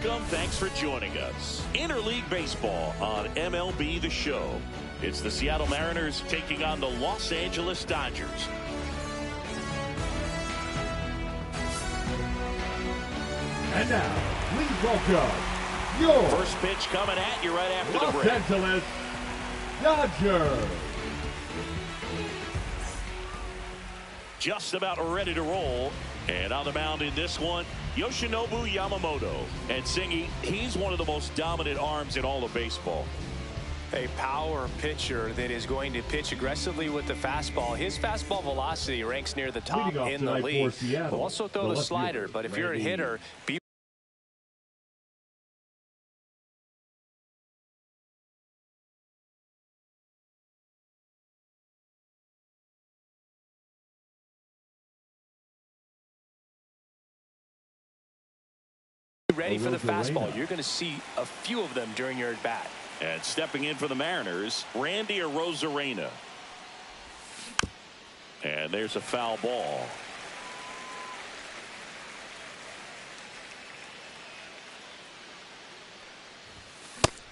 Welcome. Thanks for joining us. Interleague Baseball on MLB The Show. It's the Seattle Mariners taking on the Los Angeles Dodgers. And now, please welcome your first pitch coming at you right after the break. Los Angeles Dodgers. Just about ready to roll. And on the mound in this one, Yoshinobu Yamamoto. And Singy, he's one of the most dominant arms in all of baseball. A power pitcher that is going to pitch aggressively with the fastball. His fastball velocity ranks near the top in the league. He'll also throw the slider, but if you're a hitter, be ready for the fastball. You're going to see a few of them during your at-bat. And stepping in for the Mariners, Randy Arozarena. And there's a foul ball.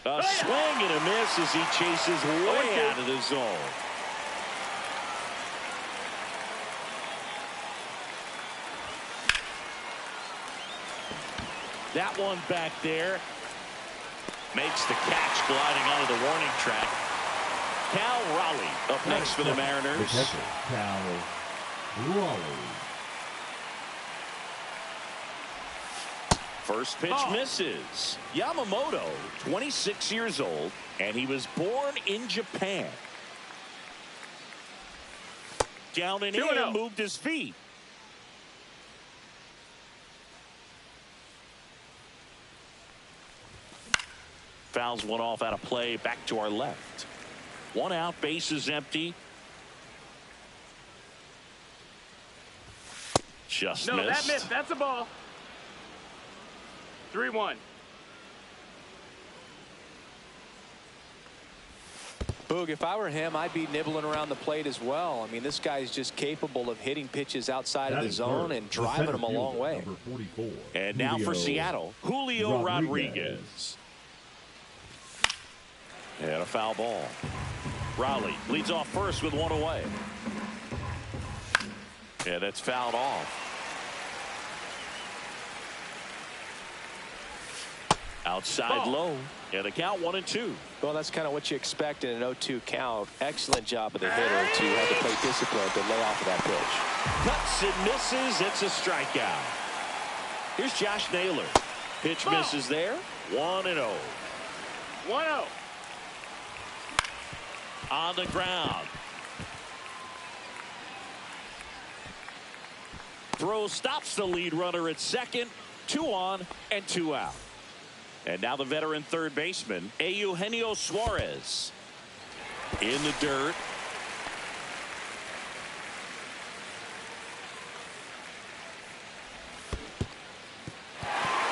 A swing and a miss as he chases way out of the zone. That one back there. Makes the catch gliding onto the warning track. Cal Raleigh up next for the Mariners. Cal Raleigh. First pitch misses. Yamamoto, 26 years old, and he was born in Japan. Down and in, moved his feet. Fouls one off out of play, back to our left. One out, base is empty. Just missed. That missed. That's a ball. 3-1. Boog, if I were him, I'd be nibbling around the plate as well. I mean, this guy's just capable of hitting pitches outside of the zone and driving them a long way. And now for Seattle, Julio Rodriguez. And a foul ball. Raleigh leads off first with one away. And it's fouled off. Outside low. And the count 1-2. Well, that's kind of what you expect in an 0-2 count. Excellent job of the hitter to have to play discipline to lay off of that pitch. Cuts and misses. It's a strikeout. Here's Josh Naylor. Pitch misses there. 1-0. 1-0. On the ground. Throw stops the lead runner at second. 2 on and 2 out. And now the veteran third baseman, Eugenio Suarez. In the dirt.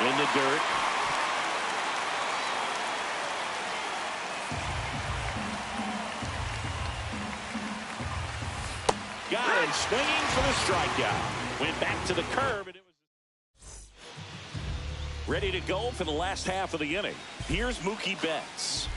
In the dirt. Got him swinging for the strikeout. Went back to the curve, and it was ready to go for the last half of the inning. Here's Mookie Betts.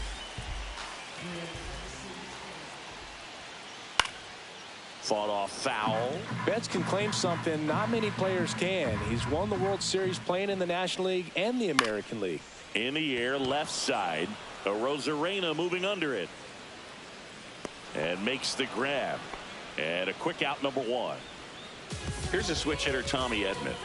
Fought off foul. Betts can claim something not many players can. He's won the World Series playing in the National League and the American League. In the air, left side. Arozarena moving under it. And makes the grab. And a quick out, number 1. Here's a switch hitter, Tommy Edman.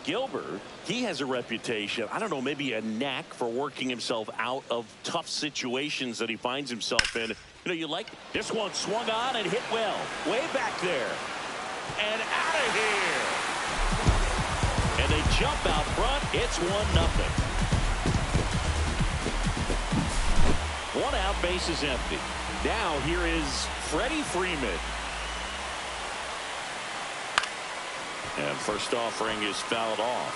Gilbert, he has a reputation, I don't know, maybe a knack for working himself out of tough situations that he finds himself in. You know, you like this one, swung on and hit well. Way back there. And out of here. And they jump out front. It's 1-0. 1 out, base is empty. Now here is Freddie Freeman. And first offering is fouled off.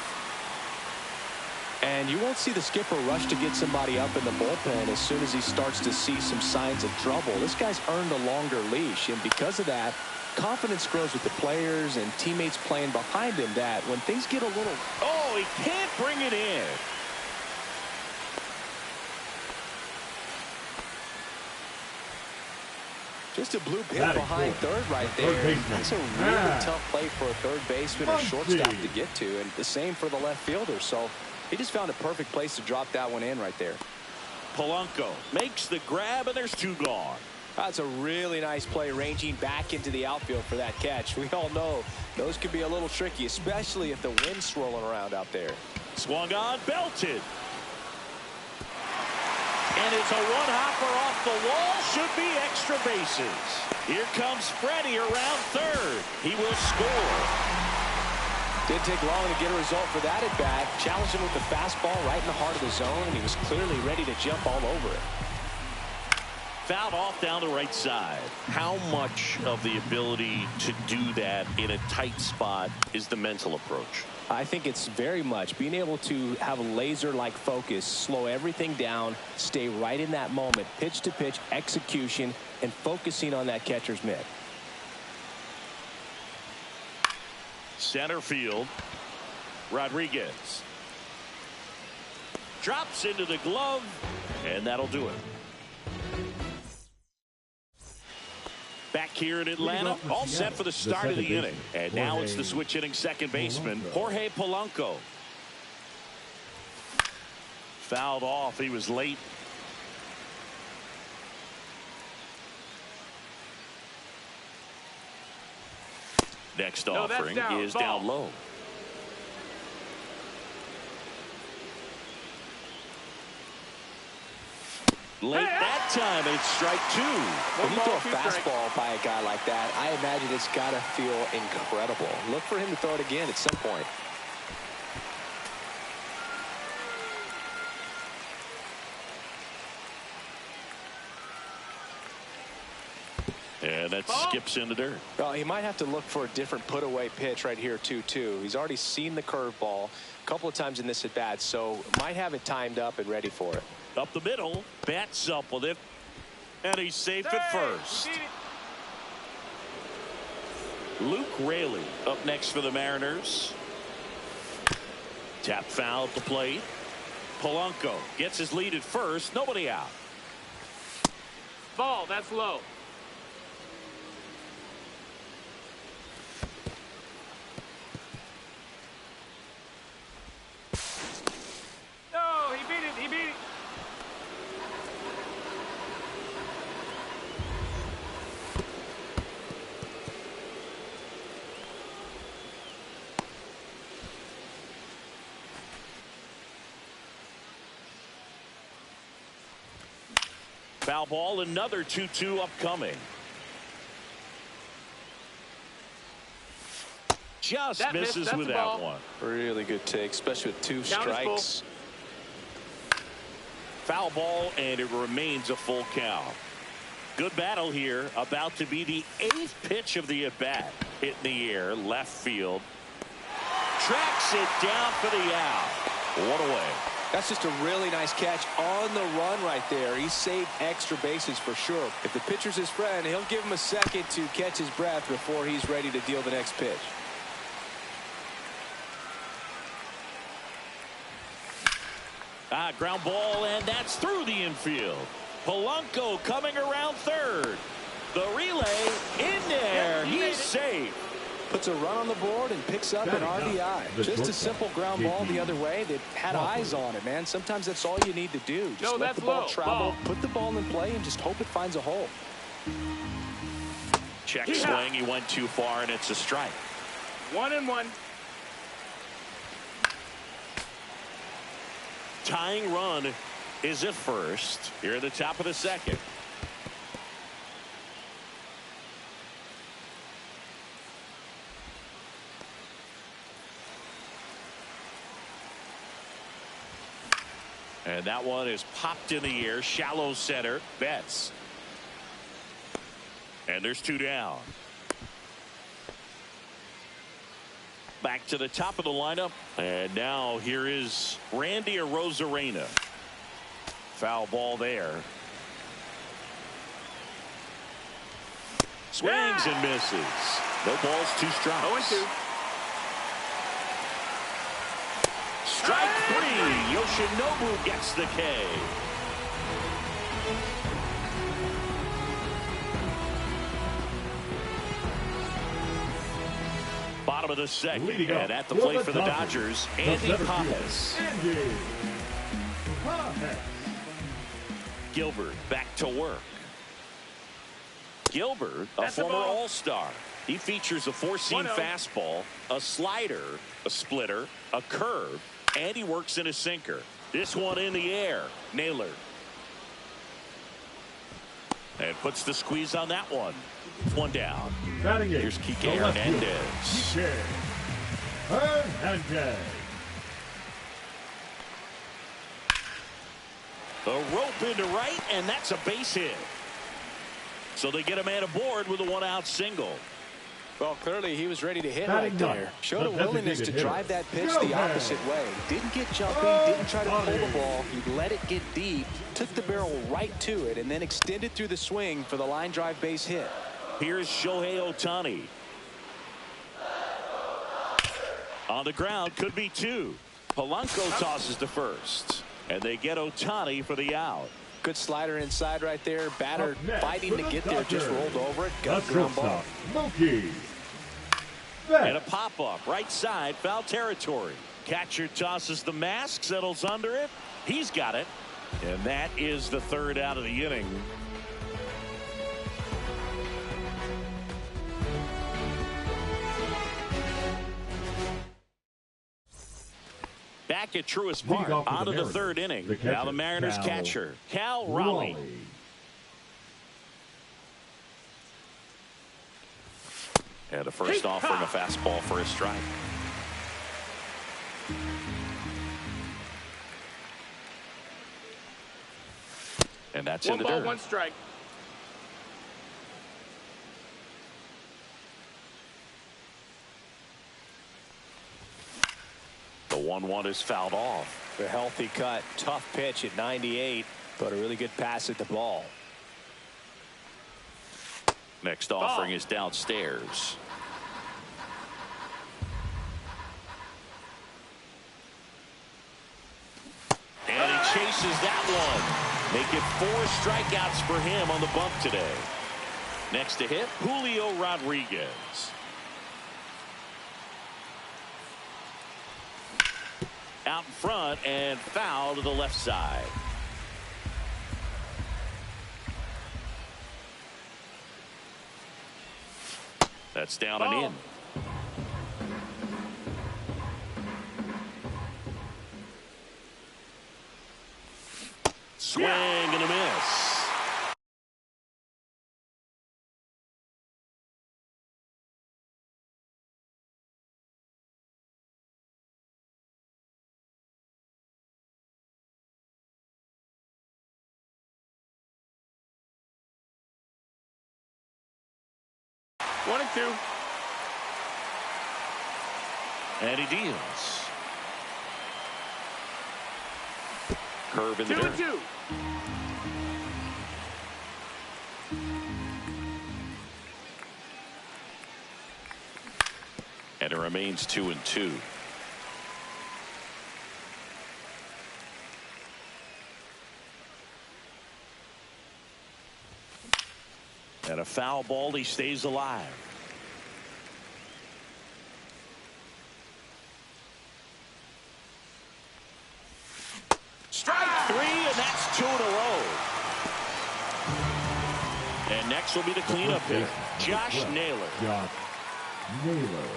And you won't see the skipper rush to get somebody up in the bullpen as soon as he starts to see some signs of trouble. This guy's earned a longer leash, and because of that, confidence grows with the players and teammates playing behind him that when things get a little... Oh, he can't bring it in. Just a blue pin behind third right there. That's a really tough play for a third baseman or shortstop to get to, and the same for the left fielder. So he just found a perfect place to drop that one in right there. Polanco makes the grab, and there's two gone. That's a really nice play, ranging back into the outfield for that catch. We all know those can be a little tricky, especially if the wind's swirling around out there. Swung on, belted. And it's a one-hopper off the wall. Should be extra bases. Here comes Freddie around third. He will score. Didn't take long to get a result for that at bat. Challenged him with the fastball right in the heart of the zone, and he was clearly ready to jump all over it. Fouled off down the right side. How much of the ability to do that in a tight spot is the mental approach? I think it's very much being able to have a laser-like focus, slow everything down, stay right in that moment, pitch-to-pitch execution, and focusing on that catcher's mitt. Center field. Rodriguez. Drops into the glove, and that'll do it. Back here in Atlanta, all set for the start of the inning. And now it's the switch hitting second baseman, Jorge Polanco. Fouled off. He was late. Next offering is down low. Late that time, and it's strike two. When you throw a fastball by a guy like that, I imagine it's got to feel incredible. Look for him to throw it again at some point. And that skips in the dirt. Well, he might have to look for a different put-away pitch right here, too. He's already seen the curveball a couple of times in this at-bat, so might have it timed up and ready for it. Up the middle, bats up with it, and he's safe at first. Luke Raley up next for the Mariners. Tap foul at the plate. Polanco gets his lead at first. Nobody out. Ball, that's low. No, he beat it. He beat it. Foul ball, another 2-2 upcoming. Just misses with that one. Really good take, especially with two strikes. Foul ball, and it remains a full count. Good battle here. About to be the 8th pitch of the at-bat. Hit in the air, left field. Tracks it down for the out. What a way. That's just a really nice catch on the run right there. He saved extra bases for sure. If the pitcher's his friend, he'll give him a second to catch his breath before he's ready to deal the next pitch. Ground ball, and that's through the infield. Polanco coming around third. The relay in there. He's safe. Puts a run on the board and picks up an RBI. Just a simple ground ball the other way that had eyes on it, man. Sometimes that's all you need to do. Just let the ball travel, put the ball in play, and just hope it finds a hole. Check swing. He went too far, and it's a strike. 1-1. Tying run is at first. Here at the top of the second. And that one is popped in the air. Shallow center. Betts. And there's two down. Back to the top of the lineup. And now here is Randy Arozarena. Foul ball there. Swings and misses. No balls, 2 strikes. 0-2. Strike 3. Yoshinobu gets the K. Bottom of the second. And at the plate for the Dodgers, Andy Pages. Gilbert back to work. Gilbert, a former All-Star. He features a 4-seam fastball, a slider, a splitter, a curve, and he works in a sinker. This one in the air. Naylor. And puts the squeeze on that one. 1 down. Here's Kike Hernandez. A rope into right, and that's a base hit. So they get a man aboard with a 1-out single. Well, clearly he was ready to hit right there. Showed a willingness to drive that pitch the opposite way. Didn't get jumpy, didn't try to pull the ball. He let it get deep, took the barrel right to it, and then extended through the swing for the line drive base hit. Here's Shohei Ohtani. On the ground, could be 2. Polanco tosses to first, and they get Ohtani for the out. Good slider inside right there. Batter fighting to get there, just rolled over it. Gut ground ball. And a pop-up right side, foul territory. Catcher tosses the mask, settles under it. He's got it. And that is the 3rd out of the inning. Back at Truist Park, out of the 3rd inning. Now the Mariners catcher, Cal Raleigh. And the first offering a fastball for a strike. And that's in the dirt. 1 ball, 1 strike. The 1-1 is fouled off. A healthy cut, tough pitch at 98, but a really good pass at the ball. Next offering is downstairs. And he chases that one. Make it 4 strikeouts for him on the bump today. Next to hit, Julio Rodriguez. Out in front and foul to the left side. That's down and in. Swing and a miss. One and two. And he deals. Curve in the dirt. 2-2. And it remains 2-2. And a foul ball, he stays alive. Strike 3, and that's 2 in a row. And next will be the cleanup hitter, Josh Naylor. Josh Naylor.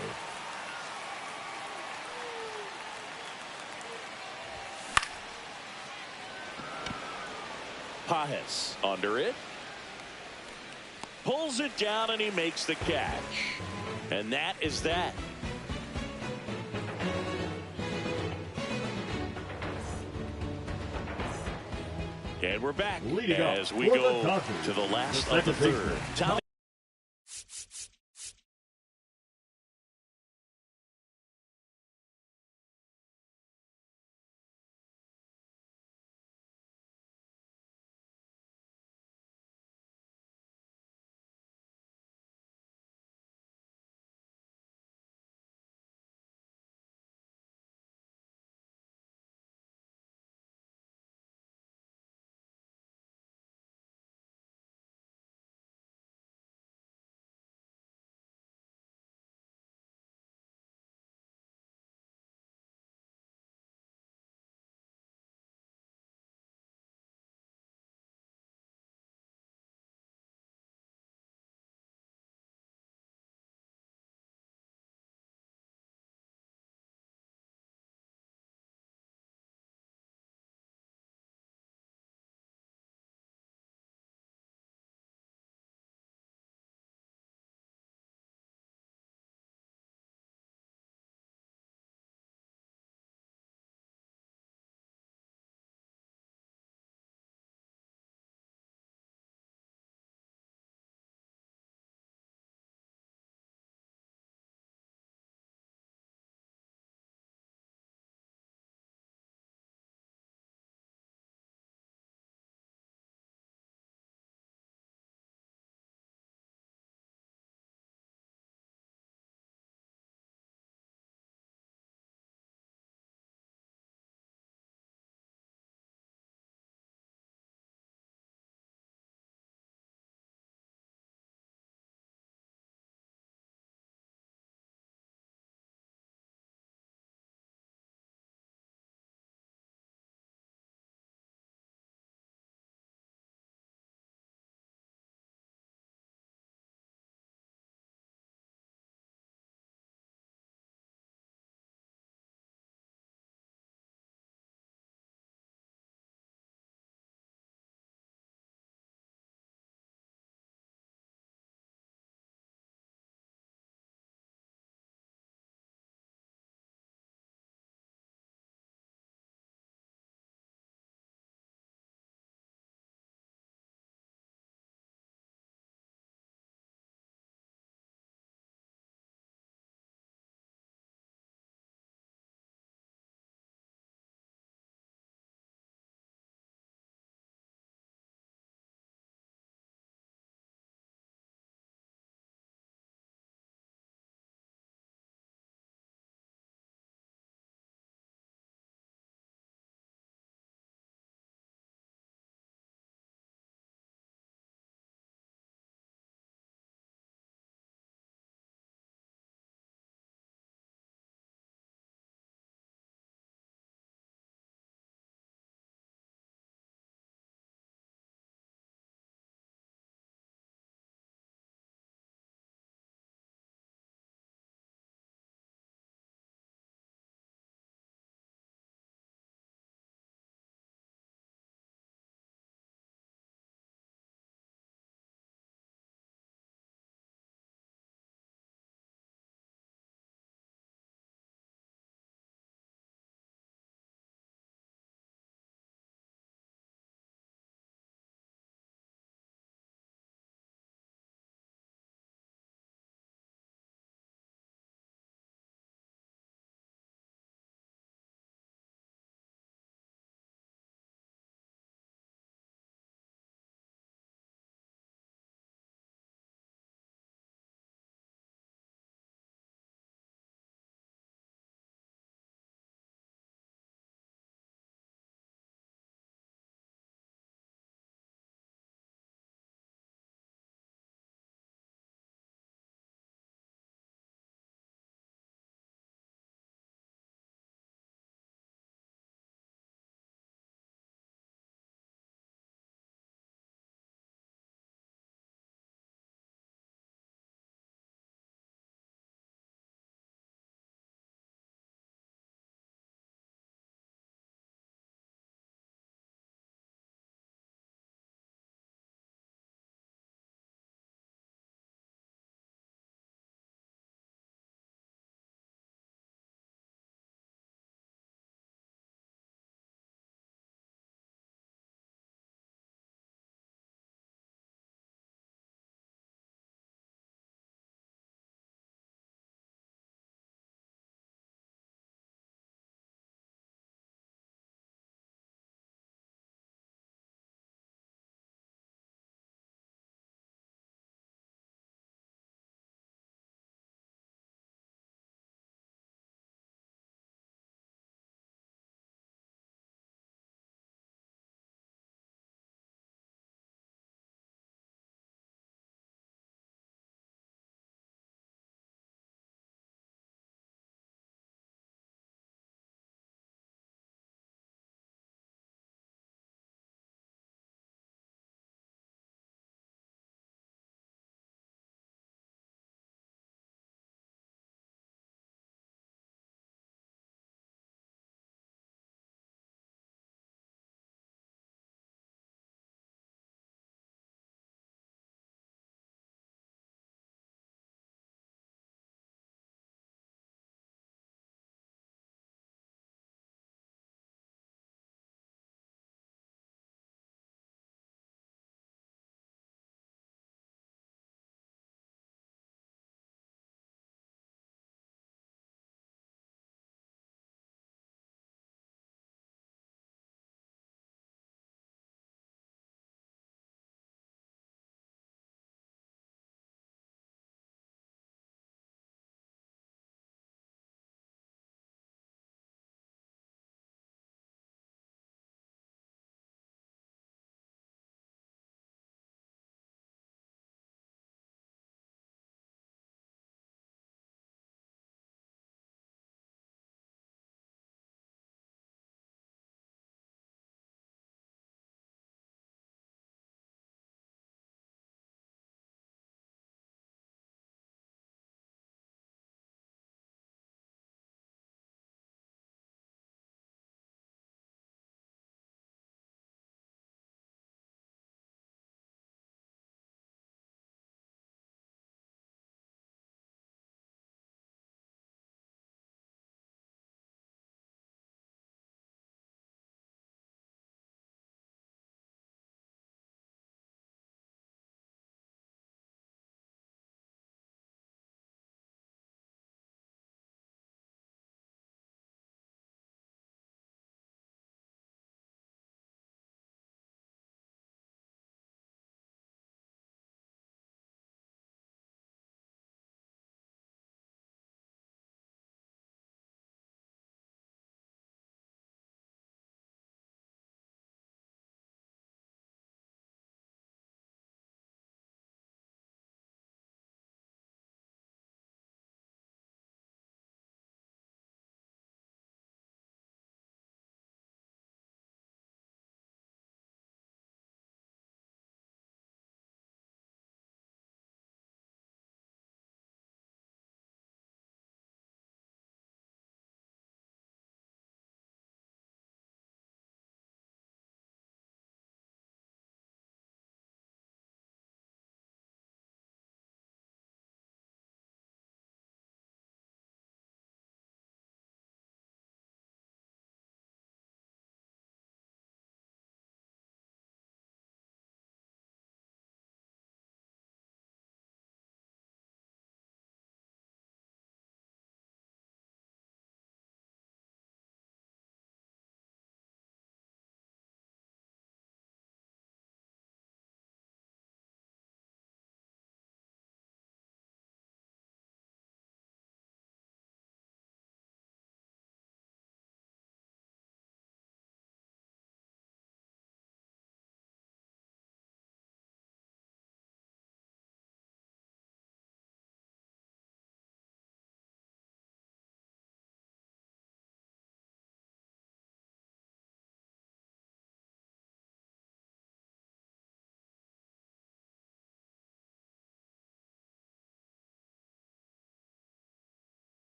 Pages under it. Pulls it down and he makes the catch. And that is that. And we're back as we go to the last of the 3rd. Tommy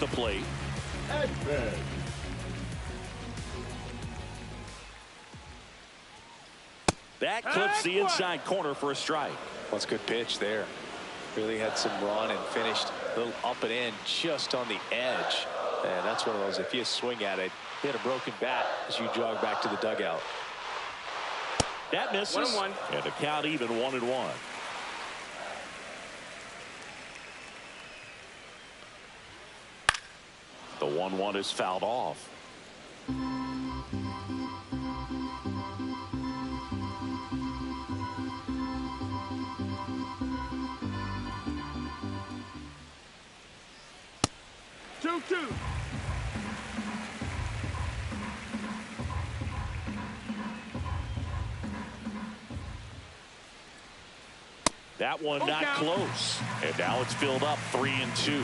the plate. Edman. That clips the inside corner for a strike. Well, it's a good pitch there. Really had some run and finished a little up and in just on the edge. And that's one of those, if you swing at it, hit a broken bat as you jog back to the dugout. That misses. 1-1. And the count even 1-1. The 1-1 is fouled off. That one not close. And now it's filled up 3-2.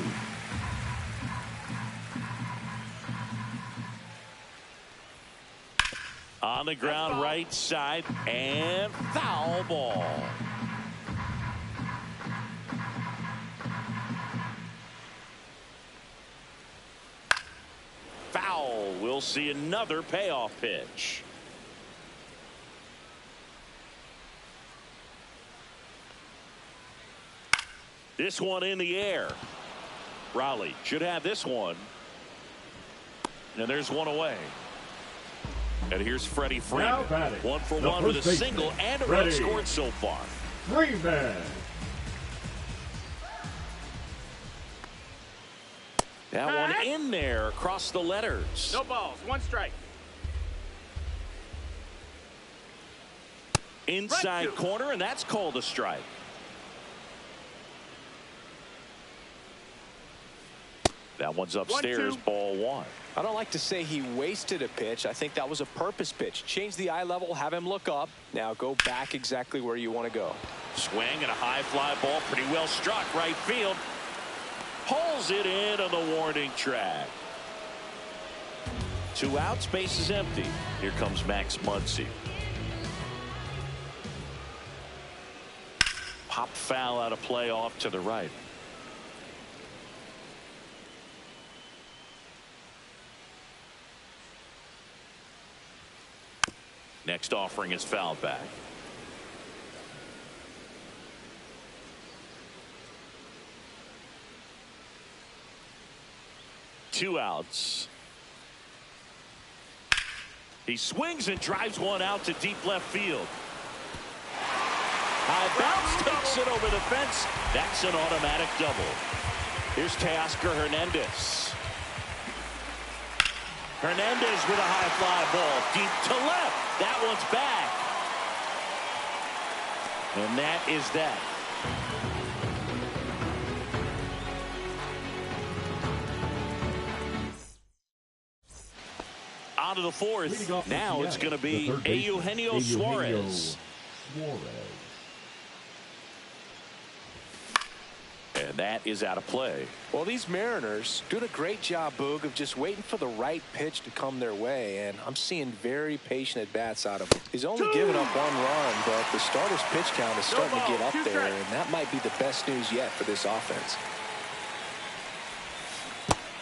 On the ground right side and foul ball. Foul. We'll see another payoff pitch. This one in the air. Raleigh should have this one. And there's one away. And here's Freddie Freeman. 1 for 1 with a single and a run scored so far. Freeman. That one in there across the letters. No balls. 1 strike. Inside corner, and that's called a strike. That one's upstairs, 1-2. ball 1. I don't like to say he wasted a pitch. I think that was a purpose pitch. Change the eye level, have him look up. Now go back exactly where you want to go. Swing and a high fly ball, pretty well struck right field. Pulls it in on the warning track. 2 outs, base is empty. Here comes Max Muncy. Pop foul out of play off to the right. Next offering is fouled back. Two outs. He swings and drives one out to deep left field. High bounce takes it over the fence. That's an automatic double. Here's Teoscar Hernandez. Hernandez with a high fly ball deep to left. That one's back. And that is that. On to the fourth. Now it's going to be Eugenio Suarez. And that is out of play. Well, these Mariners doing a great job, Boog, of just waiting for the right pitch to come their way, and I'm seeing very patient at-bats out of him. He's only given up 1 run, but the starter's pitch count is starting to get up there, and that might be the best news yet for this offense.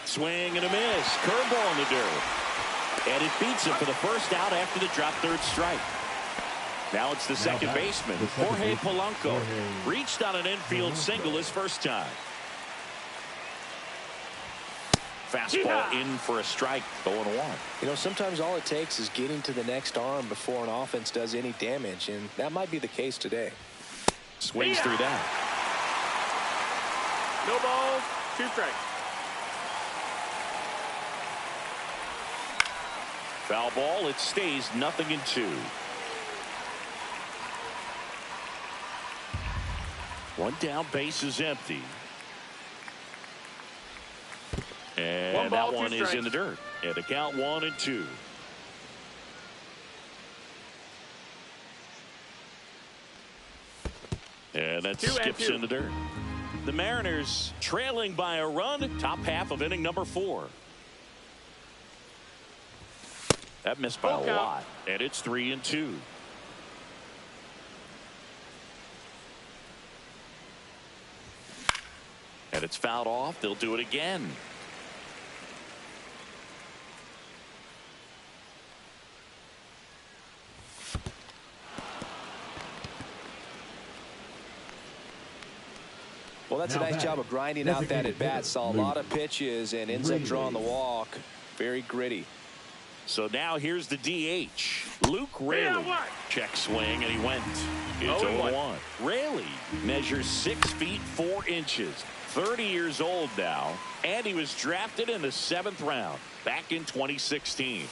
Swing and a miss. Curveball in the dirt. And it beats him for the first out after the drop third strike. Now it's the second baseman, Jorge Polanco. Reached on an infield single his first time. Fastball in for a strike, 0-1. You know, sometimes all it takes is getting to the next arm before an offense does any damage, and that might be the case today. Swings through that. No balls, 2 strikes. Foul ball, it stays 0-2. 1 down, base is empty. And that one is in the dirt. And the count 1-2. And that skips in the dirt. The Mariners trailing by a run, top half of inning number 4. That missed by a lot. And it's 3-2. And it's fouled off. They'll do it again. Does a nice job of grinding out that at-bat. Saw a lot of pitches and ends up drawing the walk. Very gritty. So now here's the DH, Luke Raley. Check swing, and he went. It's 0-1. Raley measures 6 feet 4 inches, 30 years old now, and he was drafted in the 7th round back in 2016.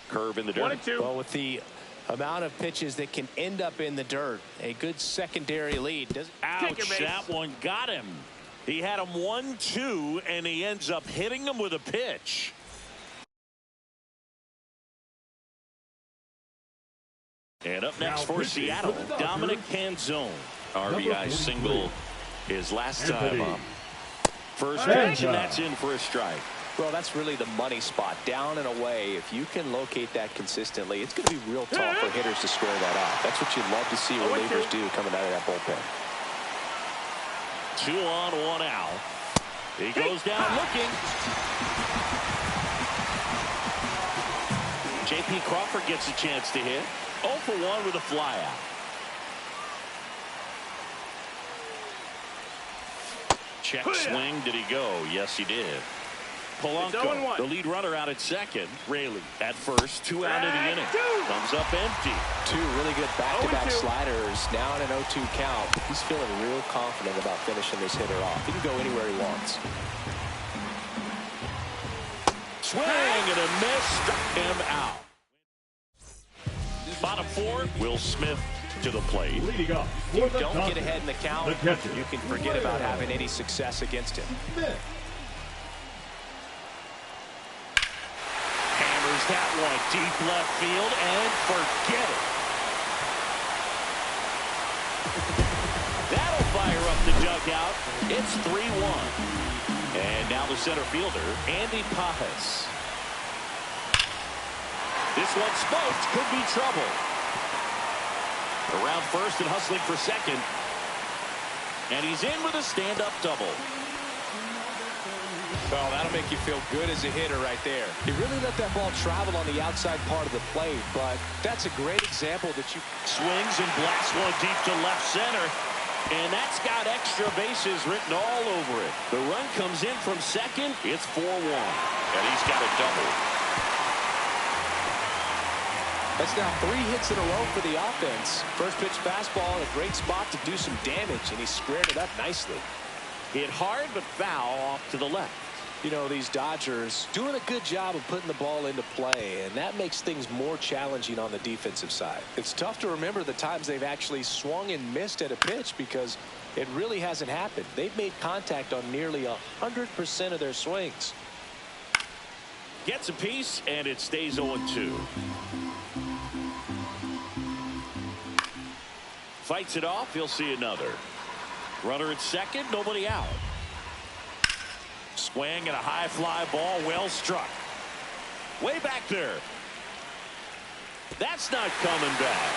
Curve in the dirt. 1-2. Well, with the amount of pitches that can end up in the dirt, a good secondary lead. Ouch, that one got him. He had him 1-2, and he ends up hitting him with a pitch. And up next for Seattle, Dominic Canzone. RBI single his last time up. First pitch, and that's in for a strike. Well, that's really the money spot. Down and away. If you can locate that consistently, it's going to be real tough for hitters to square that off. That's what you love to see relievers do coming out of that bullpen. 2 on, 1 out. He goes down looking. J.P. Crawford gets a chance to hit. 0 for 1 with a fly out. Check swing. Did he go? Yes, he did. Polanco, the lead runner, out at second. Raley at first. 2 out of the inning. Comes up empty. 2 really good back-to-back sliders. Now in an 0-2 count. He's feeling real confident about finishing this hitter off. He can go anywhere he wants. Swing and a miss. Struck him out. Bottom 4, Will Smith to the plate. Leading up. If you don't get ahead in the count, you can forget about having any success against him. Hammers that one deep left field and forget it. That'll fire up the dugout. It's 3-1. And now the center fielder, Andy Pajas. This one smoked, could be trouble. Around first and hustling for second. And he's in with a stand-up double. Well, that'll make you feel good as a hitter right there. He really let that ball travel on the outside part of the plate, but that's a great example that you... Swings and blasts one deep to left center. And that's got extra bases written all over it. The run comes in from second. It's 4-1. And he's got a double. That's now 3 hits in a row for the offense. First pitch fastball in a great spot to do some damage, and he squared it up nicely. Hit hard but foul off to the left. You know, these Dodgers doing a good job of putting the ball into play, and that makes things more challenging on the defensive side. It's tough to remember the times they've actually swung and missed at a pitch because it really hasn't happened. They've made contact on nearly 100% of their swings. Gets a piece, and it stays 0-2. Fights it off. He'll see another. Runner at second. Nobody out. Swing and a high fly ball. Well struck. Way back there. That's not coming back.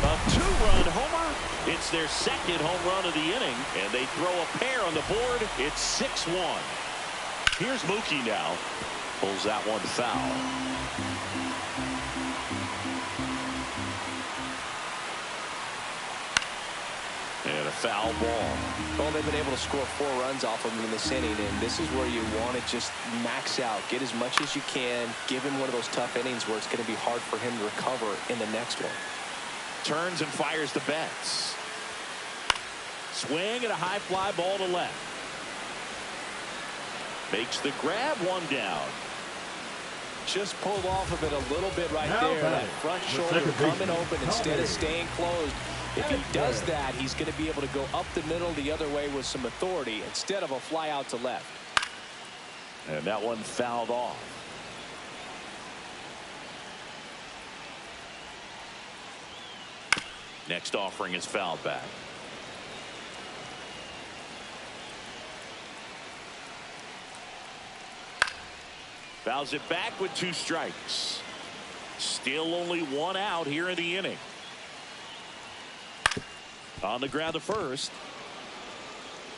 A 2-run homer. It's their second home run of the inning. And they throw a pair on the board. It's 6-1. Here's Mookie now. Pulls that one foul. And a foul ball. Well, they've been able to score 4 runs off of him in this inning, and this is where you want to just max out. Get as much as you can. Give him one of those tough innings where it's going to be hard for him to recover in the next one. Turns and fires the Betts. Swing and a high fly ball to left. Makes the grab, 1 down. Just pulled off of it a little bit right there. That front shoulder coming open instead of staying closed. If he does that, he's going to be able to go up the middle the other way with some authority instead of a fly out to left. And that one fouled off. Next offering is fouled back. Fouls it back with 2 strikes. Still only 1 out here in the inning. On the ground to first.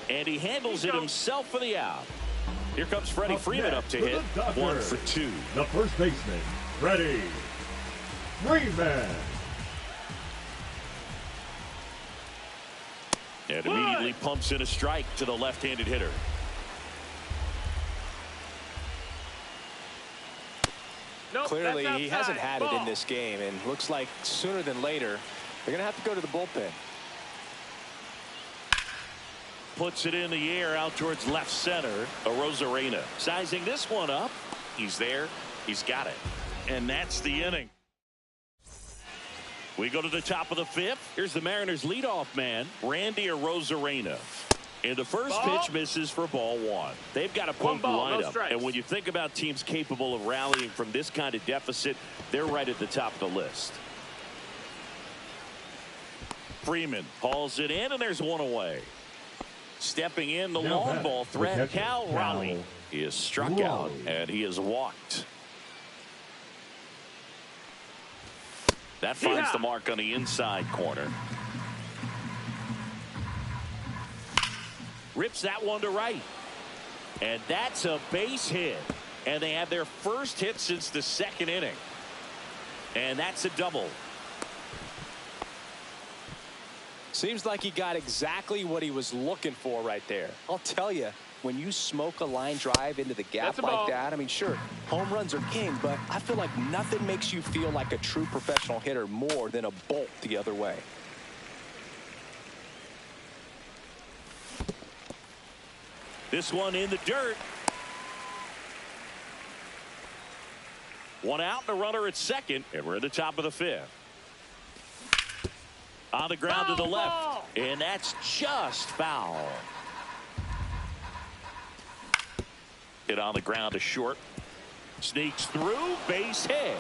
And he handles it himself for the out. Here comes Freddie Freeman up to hit. 1 for 2. The first baseman, Freddie Freeman. And immediately pumps in a strike to the left-handed hitter. Nope, Clearly, that's he hasn't outside. had it in Ball. this game, and looks like sooner than later, they're going to have to go to the bullpen. Puts it in the air out towards left center. Arozarena sizing this one up. He's there. He's got it. And that's the inning. We go to the top of the fifth. Here's the Mariners leadoff man, Randy Arozarena. And the first pitch misses for ball one. They've got a potent lineup. And when you think about teams capable of rallying from this kind of deficit, they're right at the top of the list. Freeman hauls it in, and there's one away. Stepping in, the long ball threat, Cal Raleigh is struck out, and he is walked. That finds the mark on the inside corner. Rips that one to right. And that's a base hit. And they have their first hit since the second inning. And that's a double. Seems like he got exactly what he was looking for right there. I'll tell you, when you smoke a line drive into the gap like that, I mean, sure, home runs are king, but I feel like nothing makes you feel like a true professional hitter more than a bolt the other way. This one in the dirt. One out and a runner at second, and we're at the top of the fifth. On the ground to the left, and that's just foul. Hit on the ground to short. Sneaks through, base hit.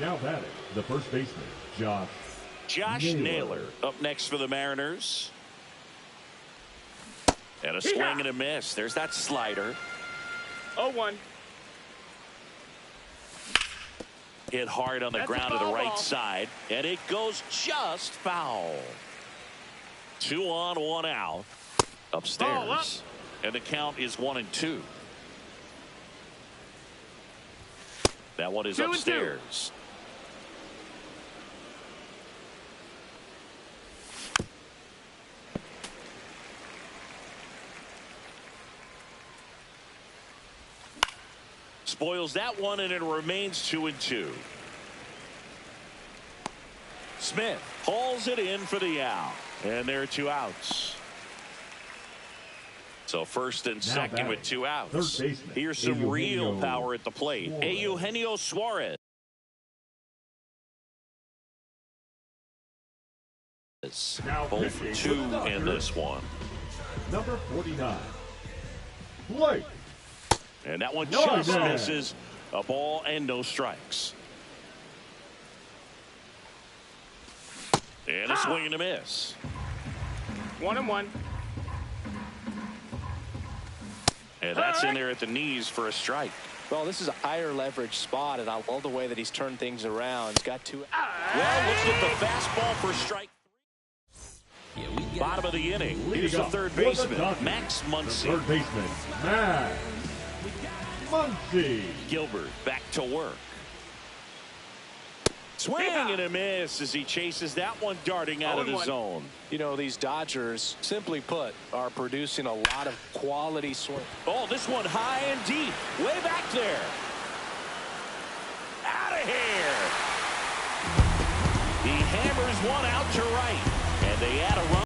Now batting, the first baseman, Josh Naylor up next for the Mariners. And a swing and a miss. There's that slider. 0-1. Hit hard on the ground to the right side. And it goes just foul. 2 on, 1 out. Upstairs. And the count is 1-2. That one is upstairs. Spoils that one, and it remains 2-2. Smith hauls it in for the out, and there are 2 outs. So first and second with 2 outs. Here's some real power at the plate. Eugenio Suarez. 0 for 2 in this one. Number 49, Blake. And that one just misses. A ball and no strikes. And a swing and a miss. 1-1. And that's in there at the knees for a strike. Well, this is a higher leverage spot, and I love the way that he's turned things around. He's got 2. Well, looks at the fastball for strike. Bottom of the inning. Here's the third baseman, Max Muncy. Third baseman, Max Muncy. Gilbert back to work. Swing and a miss as he chases that one darting out of the zone. You know, these Dodgers, simply put, are producing a lot of quality swing. Oh, this one high and deep. Way back there. Out of here. He hammers one out to right.